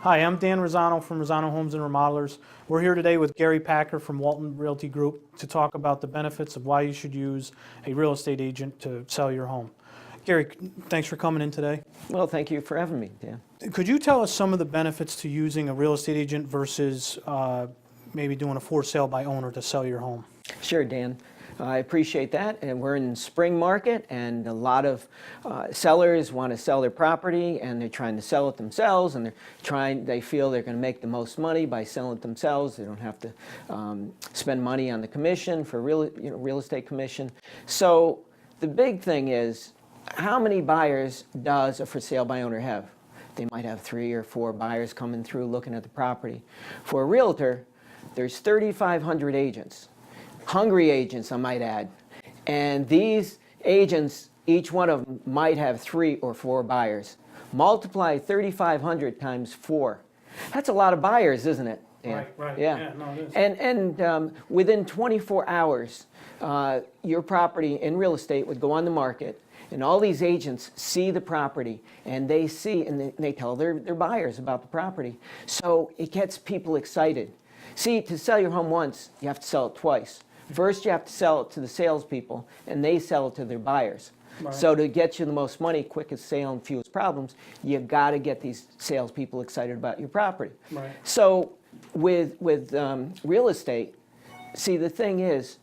Hi, I'm Dan Razzano from Razzano Homes and Remodelers. We're here today with Garry Packer from Walton Realty Group to talk about the benefits of why you should use a real estate agent to sell your home. Gary, thanks for coming in today. Well, thank you for having me, Dan. Could you tell us some of the benefits to using a real estate agent versus maybe doing a for sale by owner to sell your home? Sure, Dan. I appreciate that. And we're in spring market, and a lot of sellers want to sell their property, and they're trying to sell it themselves, and they feel they're going to make the most money by selling it themselves. They don't have to spend money on the commission for real estate commission. So the big thing is, how many buyers does a for sale by owner have? They might have 3 or 4 buyers coming through looking at the property. For a realtor, there's 3,500 agents. Hungry agents, I might add. And these agents, each one of them might have 3 or 4 buyers. Multiply 3,500 times 4. That's a lot of buyers, isn't it? Yeah. Right. Yeah. No, it is. And within 24 hours, your property in real estate would go on the market, and all these agents see the property, and they see, and they tell their buyers about the property. So it gets people excited. See, to sell your home once, you have to sell it twice. First, you have to sell it to the salespeople, and they sell it to their buyers. Right. So to get you the most money, quickest sale, and fewest problems, you got to get these salespeople excited about your property. Right. So with real estate, see, the thing is,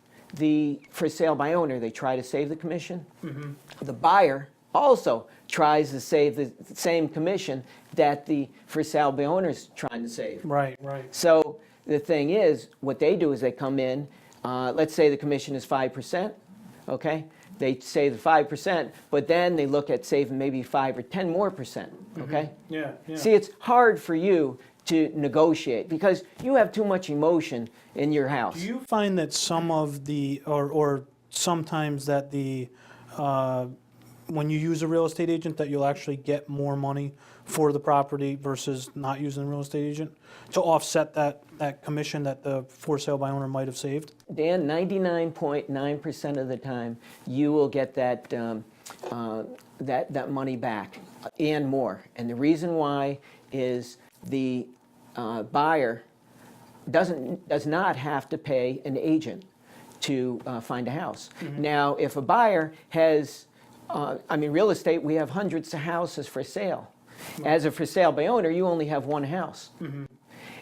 for sale by owner, they try to save the commission. Mm-hmm. The buyer also tries to save the same commission that the for sale by owner is trying to save. Right. So the thing is, what they do is they come in, let's say the commission is 5%, okay? They save the 5%, but then they look at saving maybe 5 or 10 more percent, okay? Mm-hmm. Yeah. See, it's hard for you to negotiate because you have too much emotion in your house. Do you find that some of the, or sometimes that when you use a real estate agent, that you'll actually get more money for the property versus not using a real estate agent to offset that commission that the for sale by owner might have saved? Dan, 99.9% of the time, you will get that money back and more. And the reason why is the buyer does not have to pay an agent to find a house. Mm-hmm. Now, if a buyer has, real estate, we have hundreds of houses for sale. Mm-hmm. As a for sale by owner, you only have one house. Mm-hmm.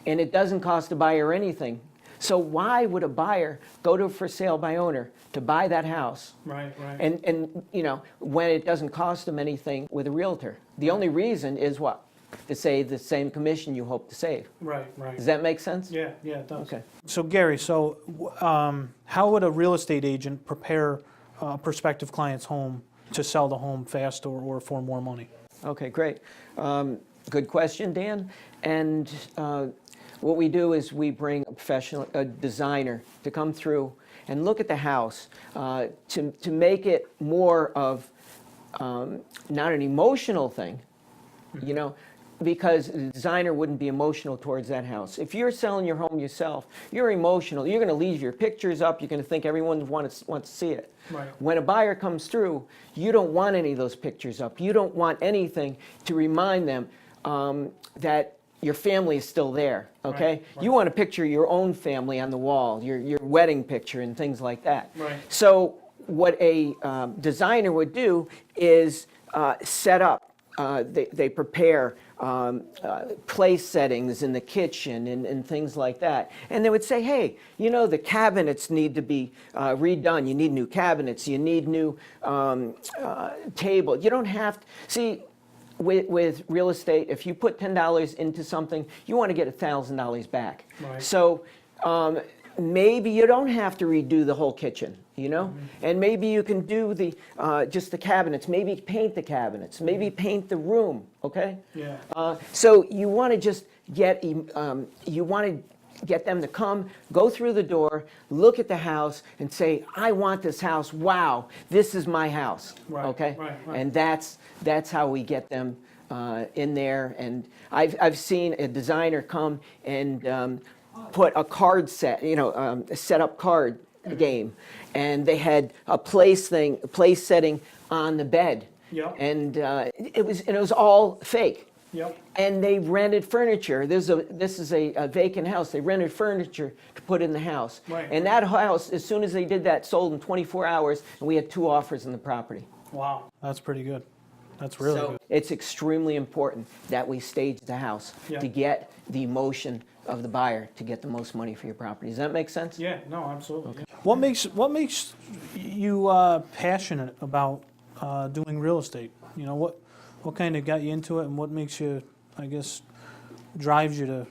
And it doesn't cost the buyer anything. So why would a buyer go to a for sale by owner to buy that house? Right. And when it doesn't cost them anything with a realtor? The only reason is what? To save the same commission you hope to save. Right. Does that make sense? Yeah, it does. Okay. So Gary, how would a real estate agent prepare a prospective client's home to sell the home fast or for more money? Okay, great. Good question, Dan. And what we do is we bring a designer to come through and look at the house to make it more of not an emotional thing, because the designer wouldn't be emotional towards that house. If you're selling your home yourself, you're emotional. You're going to leave your pictures up. You're going to think everyone wants to see it. Right. When a buyer comes through, you don't want any of those pictures up. You don't want anything to remind them that your family is still there, okay? Right. You want to picture your own family on the wall, your wedding picture and things like that. Right. So what a designer would do is set up, they prepare place settings in the kitchen and things like that. And they would say, hey, the cabinets need to be redone. You need new cabinets. You need new table. You don't have to. See, with real estate, if you put $10 into something, you want to get $1,000 back. Right. So maybe you don't have to redo the whole kitchen, mm-hmm. And maybe you can do just the cabinets, maybe paint the cabinets, maybe paint the room, okay? Yeah. So you want to just get them to come, go through the door, look at the house, and say, I want this house. Wow, this is my house. Right, okay? right. And that's how we get them in there. And I've seen a designer come and put a card set, a set-up card game, and they had a place setting on the bed. Yep. And it was all fake. Yep. And they rented furniture. This is a vacant house. They rented furniture to put in the house. Right. And that house, as soon as they did that, sold in 24 hours, and we had 2 offers on the property. Wow. That's pretty good. That's really So good. it's extremely important that we stage the house Yeah. to get the emotion of the buyer to get the most money for your property. Does that make sense? Yeah, no, absolutely. Yeah. What makes you passionate about doing real estate? You know, what kind of got you into it, and what makes you, I guess, drives you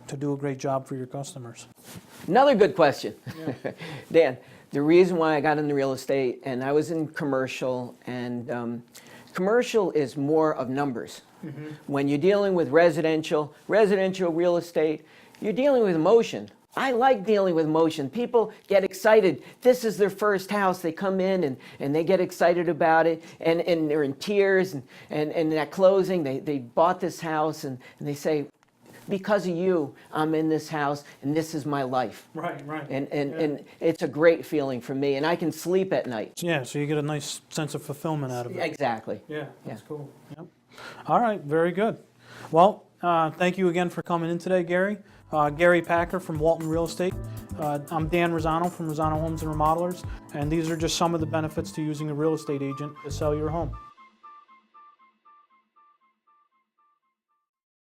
to do a great job for your customers? Another good question. Yeah. Dan, the reason why I got into real estate, and I was in commercial, and commercial is more of numbers. Mm-hmm. When you're dealing with residential real estate, you're dealing with emotion. I like dealing with emotion. People get excited. This is their first house. They come in and they get excited about it, and they're in tears, and at closing, they bought this house, and they say, because of you, I'm in this house, and this is my life. Right. And it's a great feeling for me, and I can sleep at night. Yeah, so you get a nice sense of fulfillment out of it. Exactly. Yeah, that's Yeah. cool. Yep. All right, very good. Well, thank you again for coming in today, Gary. Garry Packer from Walton Real Estate. I'm Dan Razzano from Razzano Homes and Remodelers, and these are just some of the benefits to using a real estate agent to sell your home.